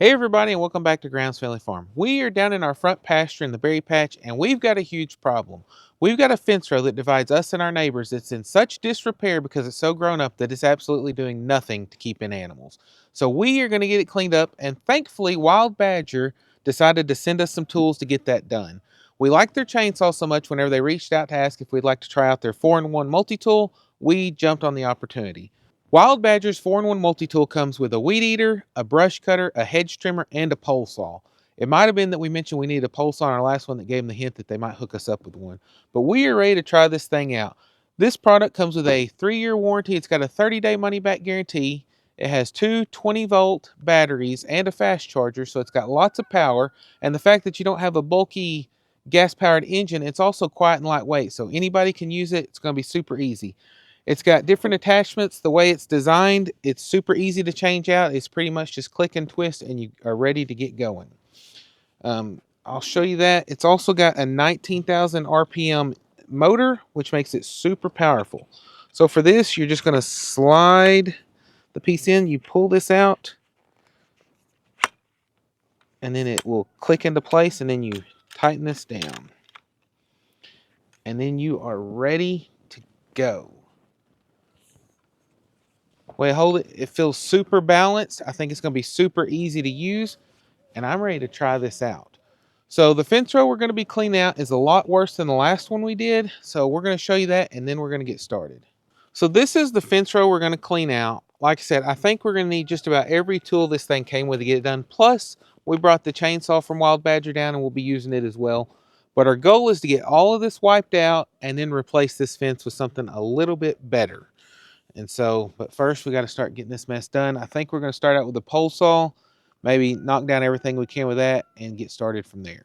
Hey everybody, and welcome back to Grounds Family Farm. We are down in our front pasture in the berry patch, and we've got a huge problem. We've got a fence row that divides us and our neighbors that's in such disrepair because it's so grown up that it's absolutely doing nothing to keep in animals. So we are going to get it cleaned up, and thankfully Wild Badger decided to send us some tools to get that done. We liked their chainsaw so much whenever they reached out to ask if we'd like to try out their 4-in-1 multi-tool, we jumped on the opportunity. Wild Badger's 4-in-1 multi-tool comes with a weed eater, a brush cutter, a hedge trimmer, and a pole saw. It might have been that we mentioned we needed a pole saw in our last one that gave them the hint that they might hook us up with one. But we are ready to try this thing out. This product comes with a 3-year warranty. It's got a 30-day money-back guarantee. It has two 20-volt batteries and a fast charger, so it's got lots of power. And the fact that you don't have a bulky gas-powered engine, it's also quiet and lightweight, so anybody can use it. It's going to be super easy. It's got different attachments. The way it's designed, it's super easy to change out. It's pretty much just click and twist and you are ready to get going. I'll show you that. It's also got a 19,000 RPM motor, which makes it super powerful. So for this, you're just going to slide the piece in. You pull this out, and then it will click into place, and then you tighten this down. And then you are ready to go. Way I hold it, it feels super balanced. I think it's going to be super easy to use, and I'm ready to try this out. So the fence row we're going to be cleaning out is a lot worse than the last one we did, so we're going to show you that, and then we're going to get started. So this is the fence row we're going to clean out. Like I said, I think we're going to need just about every tool this thing came with to get it done. Plus, we brought the chainsaw from Wild Badger down, and we'll be using it as well. But our goal is to get all of this wiped out and then replace this fence with something a little bit better. And so, but first we got to start getting this mess done. I think we're going to start out with a pole saw, maybe knock down everything we can with that and get started from there.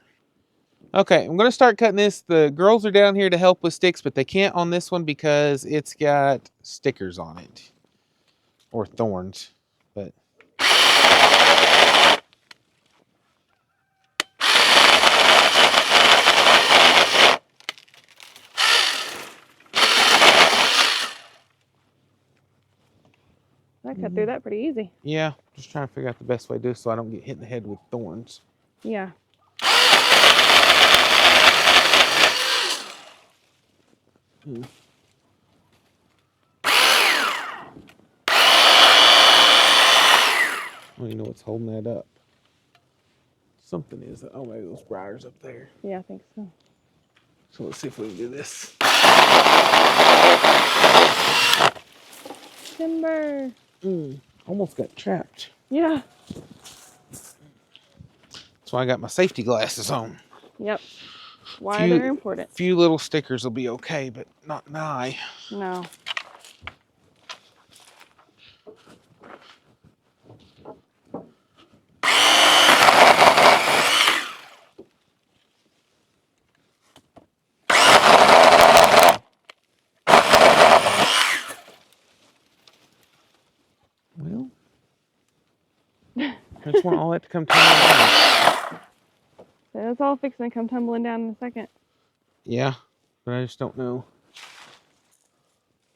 Okay, I'm going to start cutting this. The girls are down here to help with sticks, but they can't on this one because it's got stickers on it, or thorns, but I cut through that pretty easy. Yeah, just trying to figure out the best way to do it so I don't get hit in the head with thorns. Yeah. Hmm. I don't even know what's holding that up. Something is. Oh, maybe those briars up there. Yeah, I think so. So let's see if we can do this. Timber. Almost got trapped. Yeah. That's why I got my safety glasses on. Yep. Why they're important. Few little stickers will be okay, but not nigh. No. Well, I just want all that to come tumbling down. That's all fixing to come tumbling down in a second. Yeah, but I just don't know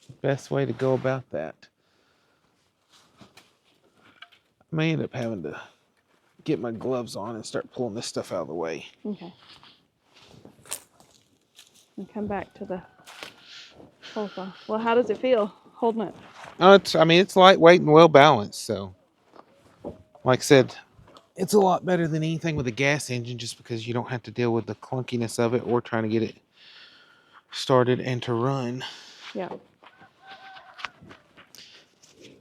the best way to go about that. I may end up having to get my gloves on and start pulling this stuff out of the way. Okay. And come back to the pole saw. Well, how does it feel holding it? It's lightweight and well balanced. So, like I said, it's a lot better than anything with a gas engine, just because you don't have to deal with the clunkiness of it or trying to get it started and to run. Yeah.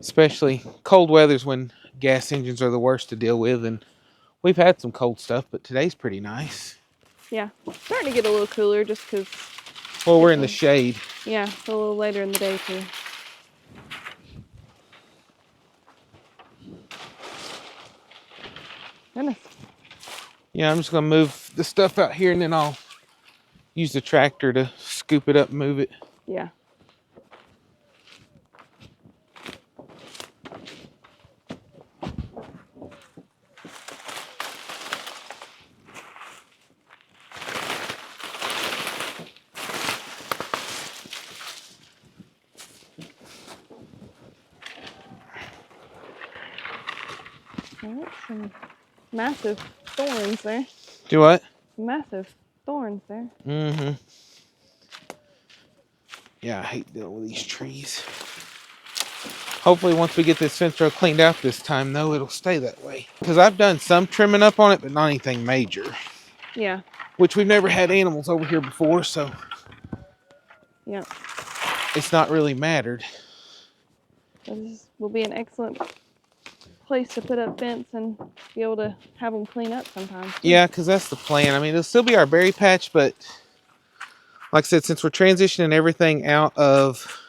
Especially cold weathers when gas engines are the worst to deal with, and we've had some cold stuff, but today's pretty nice. Yeah. Starting to get a little cooler just because. Well, we're in the shade. Yeah, it's a little later in the day too. Goodness. Yeah, I'm just gonna move the stuff out here, and then I'll use the tractor to scoop it up and move it. Yeah. Some massive thorns there. Do what? Massive thorns there. Mm-hmm. Yeah, I hate dealing with these trees. Hopefully once we get this fence row cleaned out this time, though, it'll stay that way. Because I've done some trimming up on it, but not anything major. Yeah. Which we've never had animals over here before, so Yeah. it's not really mattered. This will be an excellent place to put up fence and be able to have them clean up sometimes. Yeah, because that's the plan. I mean, it'll still be our berry patch, but like I said, since we're transitioning everything out of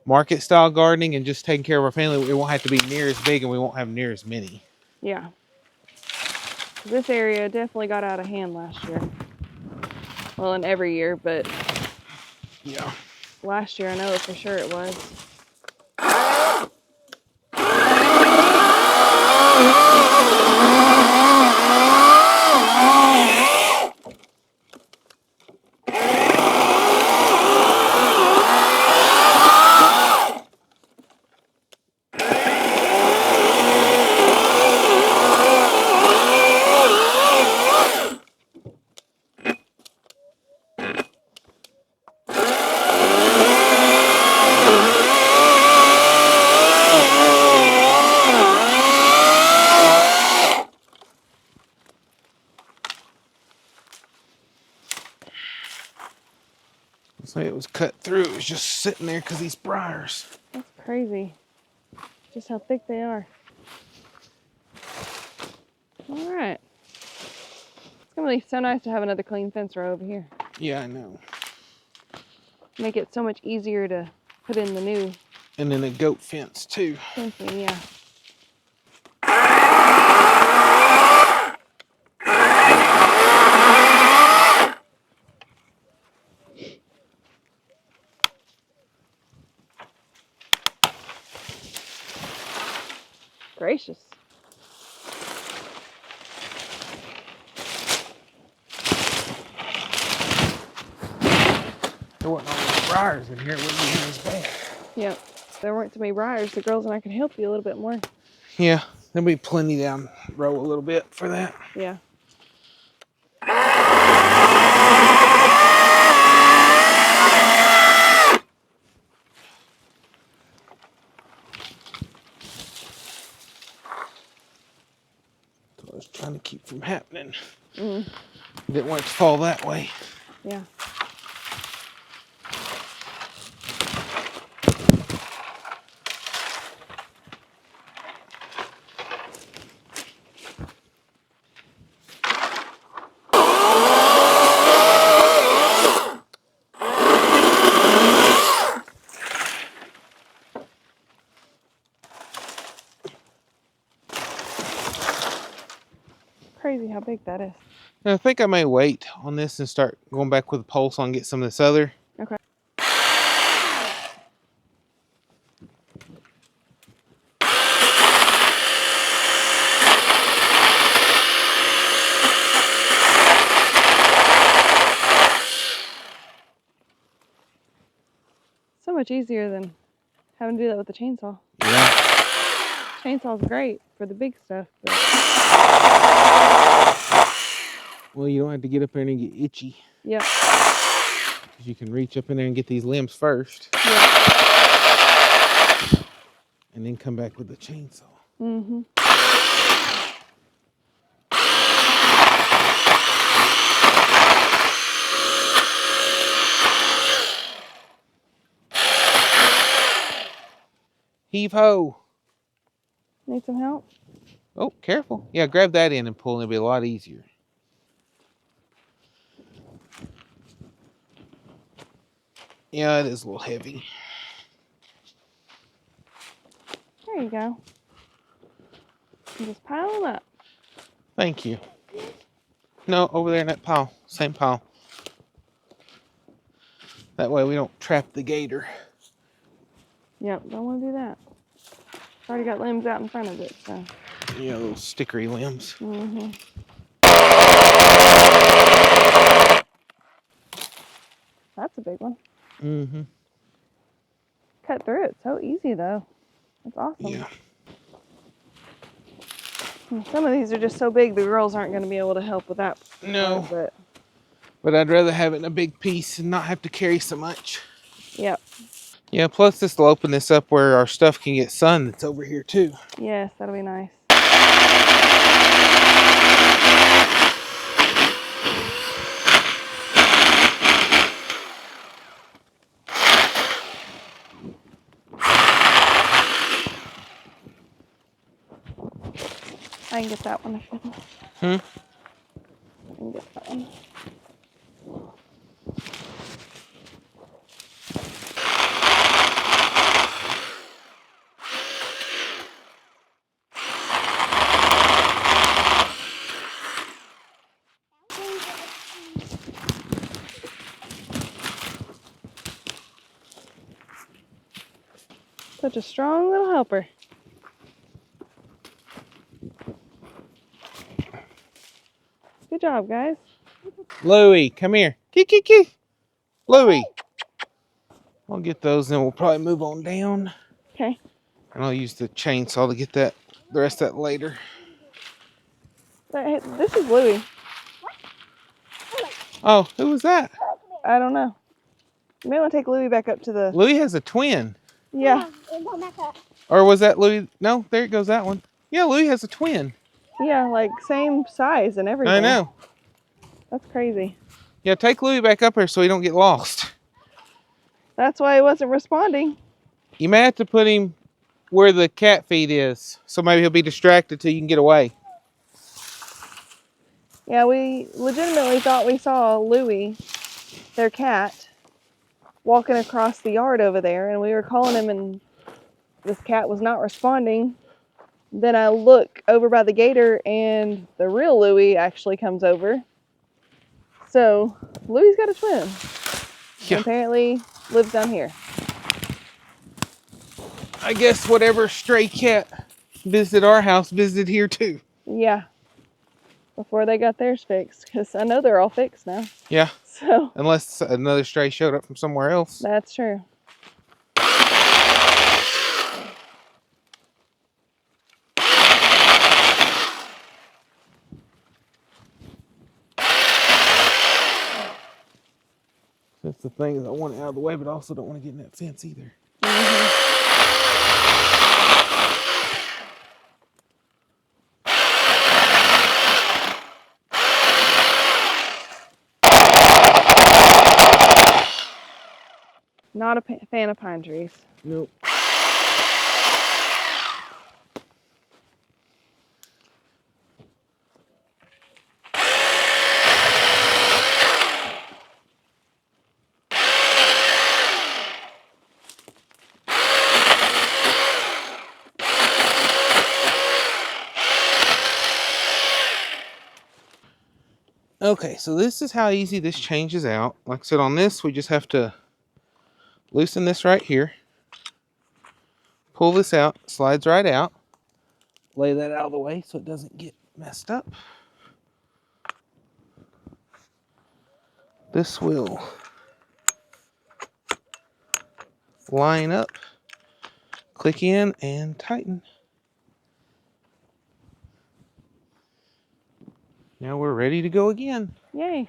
market style gardening and just taking care of our family, it won't have to be near as big and we won't have near as many. Yeah. This area definitely got out of hand last year. Well, in every year, but yeah, last year I know for sure it was. so it was cut through. It was just sitting there because these briars. That's crazy. Just how thick they are. All right. It's gonna be so nice to have another clean fence row over here. Yeah, I know. Make it so much easier to put in the new And then a goat fence too. fencing, yeah. Gracious. There wasn't all those briars in here. It wouldn't be as bad. Yep. If there weren't too many briars, the girls and I could help you a little bit more. Yeah, there'll be plenty down row a little bit for that. Yeah. So I was trying to keep from happening. Mm. Didn't want it to fall that way. Yeah. Crazy how big that is. And I think I may wait on this and start going back with a pole so I can get some of this other. Okay. So much easier than having to do that with the chainsaw. Yeah. Chainsaw's great for the big stuff, but Well, you don't have to get up there and get itchy. yep. Because you can reach up in there and get these limbs first. Yep. And then come back with the chainsaw. Mm-hmm. Heave ho. Need some help? Oh, careful. Yeah, grab that in and pull and it'll be a lot easier. Yeah, it is a little heavy. There you go. And just pile them up. Thank you. No, over there in that pile. Same pile. That way we don't trap the gator. Yep, don't want to do that. It's already got limbs out in front of it, so. Yeah, those stickery limbs. Mm-hmm. That's a big one. Mm-hmm. Cut through it so easy, though. That's awesome. Yeah. Some of these are just so big, the girls aren't going to be able to help with that No. part, But I'd rather have it in a big piece and not have to carry so much. Yep. Yeah, plus this will open this up where our stuff can get sun that's over here too. Yes, that'll be nice. I can get that one if you want. I can get that one. Such a strong little helper. Good job, guys. Louie, come here. Kiki. Louie. I'll get those and we'll probably move on down. Okay. And I'll use the chainsaw to get the rest of that later. This is Louie. Oh, who was that? I don't know. You may want to take Louie back up to the... Louie has a twin. Yeah. Or was that Louie? No, there goes that one. Yeah, Louie has a twin. Yeah, like same size and everything. I know. That's crazy. Yeah, take Louie back up here so he don't get lost. That's why he wasn't responding. You may have to put him where the cat feed is, so maybe he'll be distracted till you can get away. Yeah, we legitimately thought we saw Louie, their cat, walking across the yard over there, and we were calling him, and this cat was not responding. Then I look over by the gator, and the real Louie actually comes over. So Louie's got a twin. Yeah. And apparently lives down here. I guess whatever stray cat visited our house visited here too. Yeah. Before they got theirs fixed, because I know they're all fixed now. Yeah. So. Unless another stray showed up from somewhere else. That's true. That's the thing, is I want it out of the way, but I also don't want to get in that fence either. Not a fan of pine trees. Nope. Okay, so this is how easy this changes out. Like I said, on this, we just have to loosen this right here. Pull this out, slides right out. Lay that out of the way so it doesn't get messed up. This will line up, click in, and tighten. Now we're ready to go again. Yay.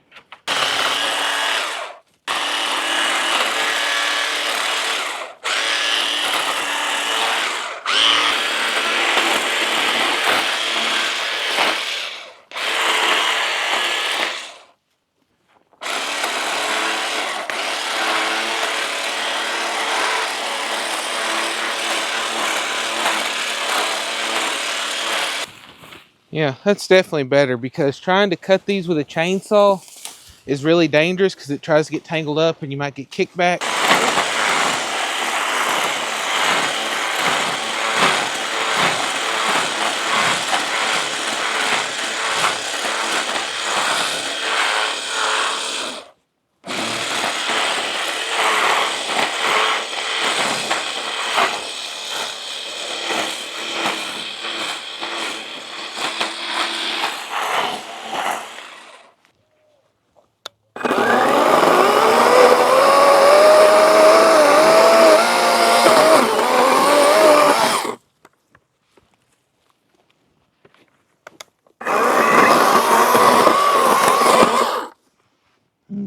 Yeah, that's definitely better, because trying to cut these with a chainsaw is really dangerous because it tries to get tangled up and you might get kicked back.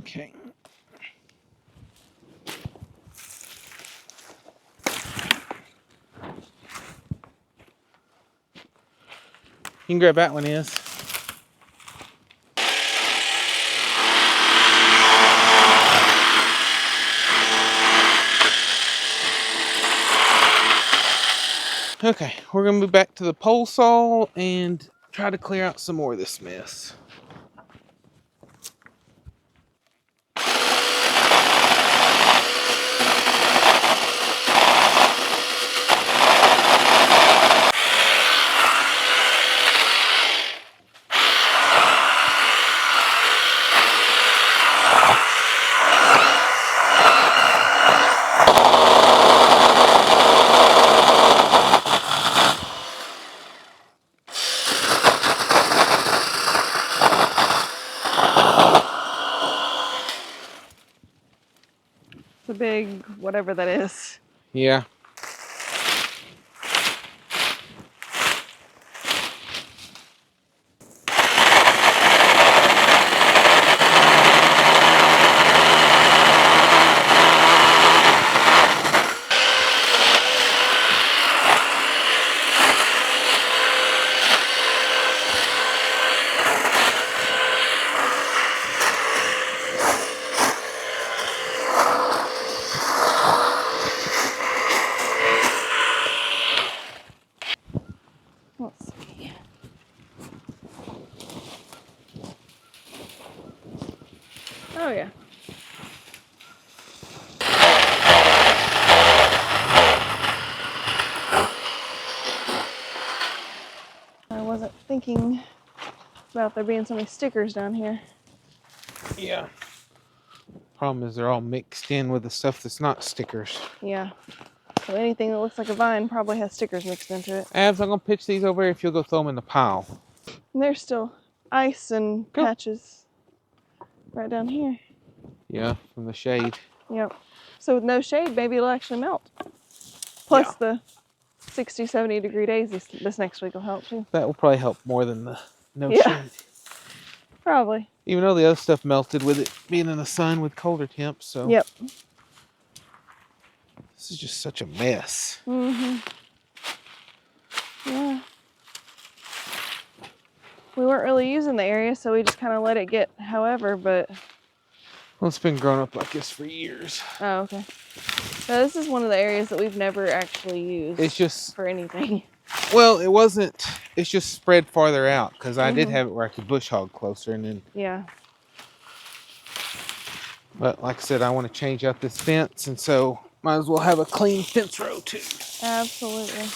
Okay. You can grab that one, is. Okay, we're gonna move back to the pole saw and try to clear out some more of this mess. It's a big whatever that is. Yeah. Let's see. Oh yeah. I wasn't thinking about there being so many stickers down here. Yeah. Problem is they're all mixed in with the stuff that's not stickers. Yeah. So anything that looks like a vine probably has stickers mixed into it. Abs, I'm gonna pitch these over here if you'll go throw them in the pile. And there's still ice and Go. patches right down here. Yeah, from the shade. Yep. So with no shade, maybe it'll actually melt. Plus the 60, 70 degree days this next week will help too. That will probably help more than the no Yeah. shade. Probably. Even though the other stuff melted with it being in the sun with colder temps, so. Yep. This is just such a mess. Mm-hmm. Yeah. We weren't really using the area, so we just kind of let it get however, but... Well, it's been growing up like this for years. Oh, okay. No, this is one of the areas that we've never actually used It's just... for anything. Well, it wasn't... It's just spread farther out, because I did have it where I could bush hog closer, and then... Yeah. But like I said, I want to change out this fence, and so might as well have a clean fence row too. Absolutely.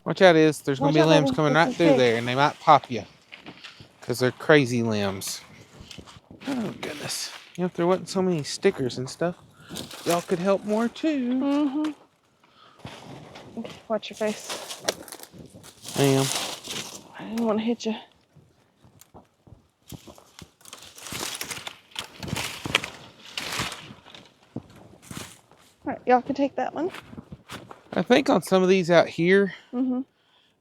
Watch out, is there's going to be Watch out, limbs baby. coming This right is through big. there, and they might pop you. Because they're crazy limbs. Oh, goodness. You know, if there wasn't so many stickers and stuff, y'all could help more too. Mm-hmm. Watch your face. I am. I didn't want to hit you. All right, y'all can take that one. I think on some of these out here, Mm-hmm.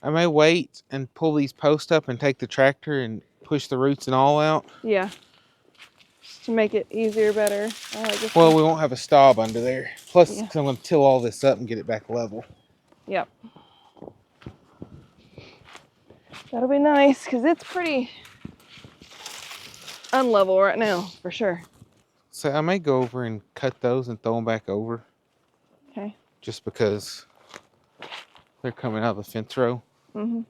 I may wait and pull these posts up and take the tractor and push the roots and all out. Yeah. Just to make it easier, better. Well, we won't have a stub under there. Plus, Yeah. I'm going to till all this up and get it back level. Yep. That'll be nice, because it's pretty unlevel right now, for sure. So I may go over and cut those and throw them back over. Okay. Just because they're coming out of the fence row. Mm-hmm.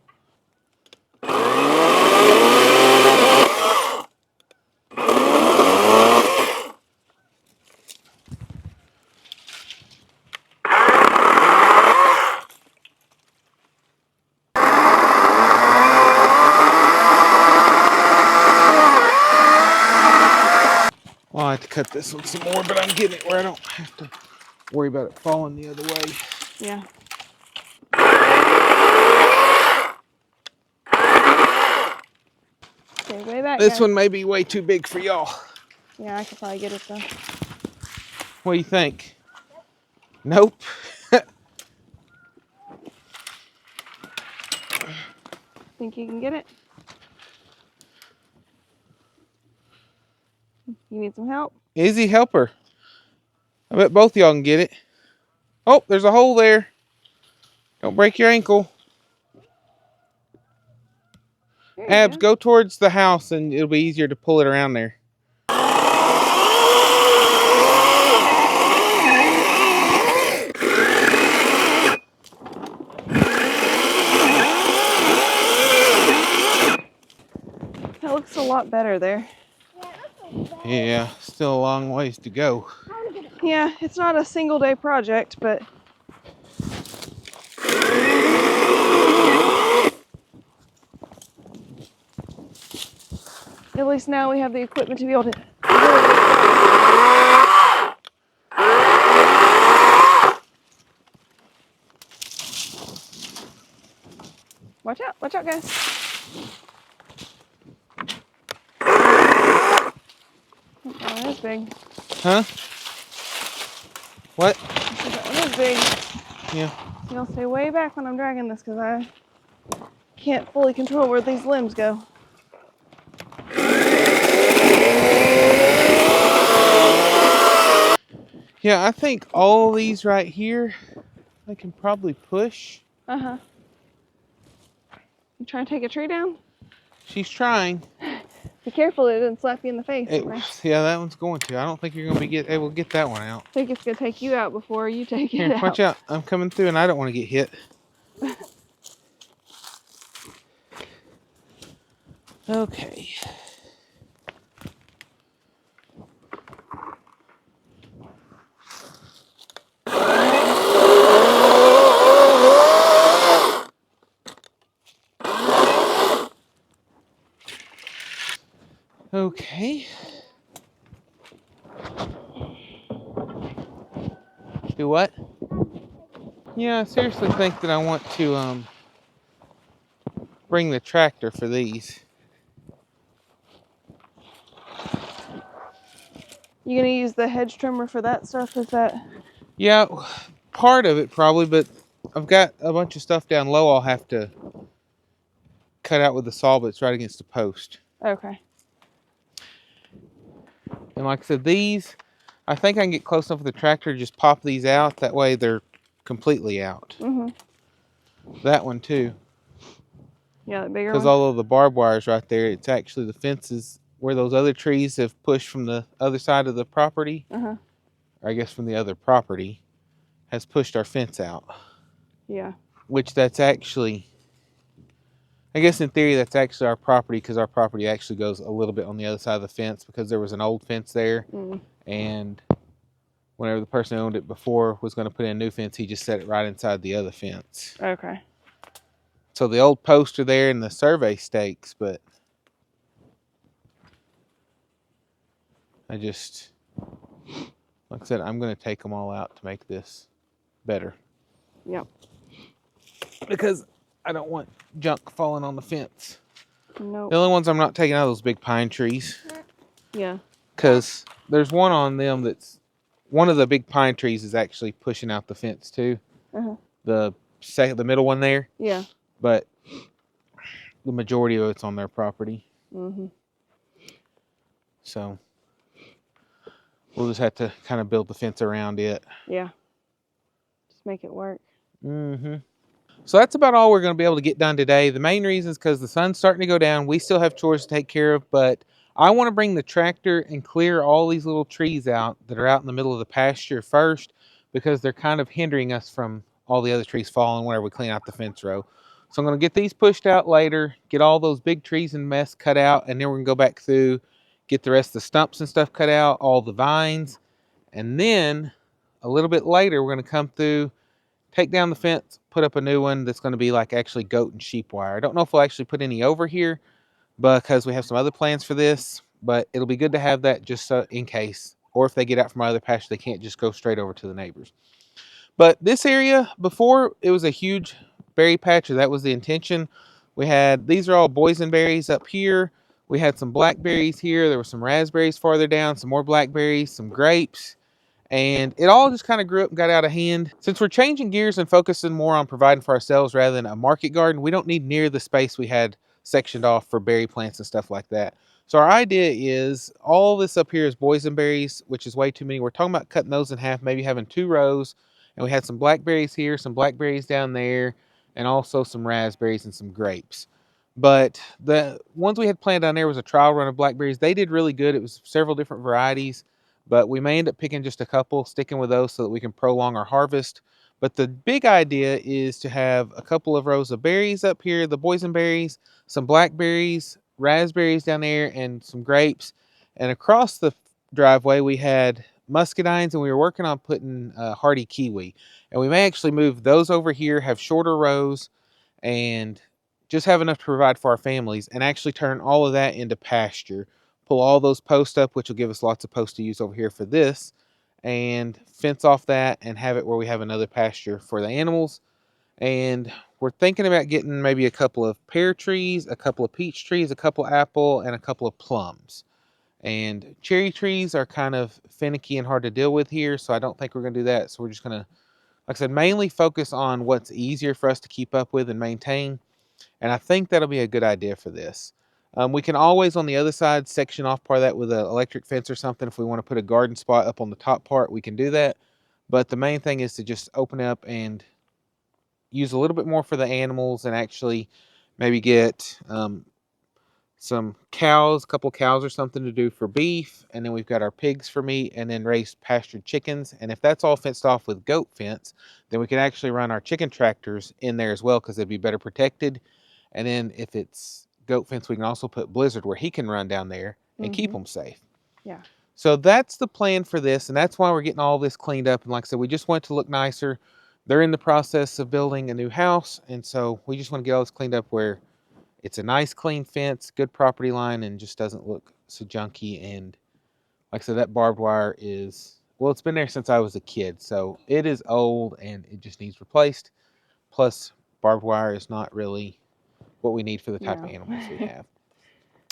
Well, I have to cut this one some more, but I'm getting it where I don't have to worry about it falling the other way. Yeah. Stay way back, This guys. one may be way too big for y'all. Yeah, I could probably get it though. What do you think? Nope. Think you can get it? You need some help? Izzy, help her. I bet both of y'all can get it. Oh, there's a hole there. Don't break your ankle. There you Abs, go. go towards the house and it'll be easier to pull it around there. That looks a lot better there. Yeah, still a long ways to go. Yeah, it's not a single day project, but at least now we have the equipment to be able to watch out guys. Oh, that is big. Huh? What? That one is big. Yeah. So you'll stay way back when I'm dragging this because I can't fully control where these limbs go. Yeah, I think all these right here, I can probably push. Uh-huh. You trying to take a tree down? She's trying. Be careful it doesn't slap you in the face. Yeah, that one's going to. I don't think you're going to be able to get that one out. I think it's going to take you out before you take Here, it out. watch out. I'm coming through and I don't want to get hit. Okay. Okay. Do what? Yeah, I seriously think that I want to bring the tractor for these. You gonna use the hedge trimmer for that stuff? Is that? Yeah, part of it probably, but I've got a bunch of stuff down low I'll have to cut out with the saw, but it's right against the post. Okay. And like I said, these, I think I can get close enough with the tractor to just pop these out. That way they're completely out. That one too. Yeah, that bigger one. Because although the barbed wire is right there, it's actually the fences where those other trees have pushed from the other side of the property. Or I guess from the other property, has pushed our fence out. Yeah. Which that's actually, I guess in theory that's actually our property, because our property actually goes a little bit on the other side of the fence because there was an old fence there. And whenever the person who owned it before was going to put in a new fence, he just set it right inside the other fence. Okay. So the old posts are there and the survey stakes, but I just, like I said, I'm going to take them all out to make this better. Yep. Because I don't want junk falling on the fence. Nope. The only ones I'm not taking out are those big pine trees. Yeah. Because there's one on them that's, one of the big pine trees is actually pushing out the fence too. The middle one there. Yeah. But the majority of it's on their property. So we'll just have to kind of build the fence around it. Yeah. Just make it work. So that's about all we're going to be able to get done today. The main reason is because the sun's starting to go down. We still have chores to take care of, but I want to bring the tractor and clear all these little trees out that are out in the middle of the pasture first, because they're kind of hindering us from all the other trees falling whenever we clean out the fence row. So I'm going to get these pushed out later, get all those big trees and mess cut out, and then we're going to go back through, get the rest of the stumps and stuff cut out, all the vines, and then a little bit later we're going to come through, take down the fence, put up a new one that's going to be like actually goat and sheep wire. I don't know if we'll actually put any over here because we have some other plans for this, but it'll be good to have that just so in case, or if they get out from our other pasture, they can't just go straight over to the neighbors. But this area, before it was a huge berry patch, or that was the intention. We had, these are all boysenberries up here. We had some blackberries here. There were some raspberries farther down, some more blackberries, some grapes. And it all just kind of grew up and got out of hand. Since we're changing gears and focusing more on providing for ourselves rather than a market garden, we don't need near the space we had sectioned off for berry plants and stuff like that. So our idea is all this up here is boysenberries, which is way too many. We're talking about cutting those in half, maybe having 2 rows. And we had some blackberries here, some blackberries down there, and also some raspberries and some grapes. But the ones we had planned down there was a trial run of blackberries. They did really good. It was several different varieties, but we may end up picking just a couple, sticking with those so that we can prolong our harvest. But the big idea is to have a couple of rows of berries up here, the boysenberries, some blackberries, raspberries down there, and some grapes. And across the driveway, we had muscadines, and we were working on putting hardy kiwi. And we may actually move those over here, have shorter rows, and just have enough to provide for our families, and actually turn all of that into pasture. Pull all those posts up, which will give us lots of posts to use over here for this, and fence off that and have it where we have another pasture for the animals. And we're thinking about getting maybe a couple of pear trees, a couple of peach trees, a couple of apple, and a couple of plums. And cherry trees are kind of finicky and hard to deal with here, so I don't think we're going to do that. So we're just going to, like I said, mainly focus on what's easier for us to keep up with and maintain. And I think that'll be a good idea for this. We can always, on the other side, section off part of that with an electric fence or something. If we want to put a garden spot up on the top part, we can do that. But the main thing is to just open up and use a little bit more for the animals, and actually maybe get some cows, a couple cows or something to do for beef. And then we've got our pigs for meat, and then raise pastured chickens. And if that's all fenced off with goat fence, then we can actually run our chicken tractors in there as well, because they'd be better protected. And then if it's goat fence, we can also put Blizzard where he can run down there and keep them safe. Yeah. So that's the plan for this, and that's why we're getting all this cleaned up. And like I said, we just want it to look nicer. They're in the process of building a new house, and so we just want to get all this cleaned up where it's a nice clean fence, good property line, and just doesn't look so junky. And like I said, that barbed wire is, well, it's been there since I was a kid, so it is old and it just needs replaced. Plus, barbed wire is not really what we need for the type of animals we have.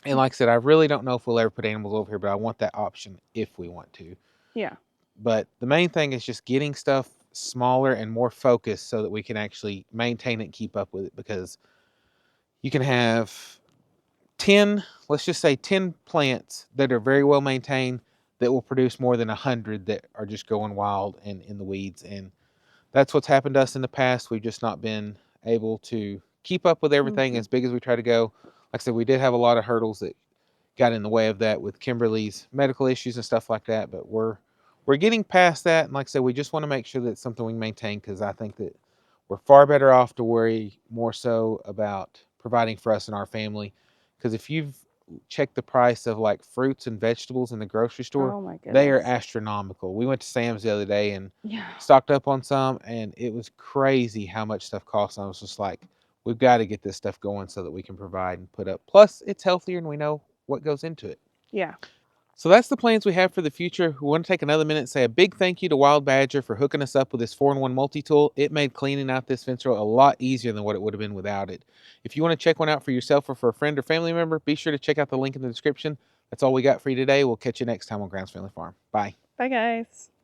And like I said, I really don't know if we'll ever put animals over here, but I want that option if we want to. Yeah. But the main thing is just getting stuff smaller and more focused so that we can actually maintain it and keep up with it, because you can have 10, let's just say 10 plants that are very well maintained that will produce more than 100 that are just going wild and in the weeds. And that's what's happened to us in the past. We've just not been able to keep up with everything as big as we try to go. Like I said, we did have a lot of hurdles that got in the way of that with Kimberly's medical issues and stuff like that, but we're getting past that. And like I said, we just want to make sure that it's something we can maintain, because I think that we're far better off to worry more so about providing for us and our family. Because if you've checked the price of like fruits and vegetables in the grocery store, Oh my they are goodness. astronomical. We went to Sam's the other day and Yeah. stocked up on some, and it was crazy how much stuff costs. And I was just like, we've got to get this stuff going so that we can provide and put up. Plus, it's healthier and we know what goes into it. Yeah. So that's the plans we have for the future. We want to take another minute and say a big thank you to Wild Badger for hooking us up with this 4-in-1 multi-tool. It made cleaning out this fence row a lot easier than what it would have been without it. If you want to check one out for yourself or for a friend or family member, be sure to check out the link in the description. That's all we got for you today. We'll catch you next time on Grounds Family Farm. Bye. Bye, guys.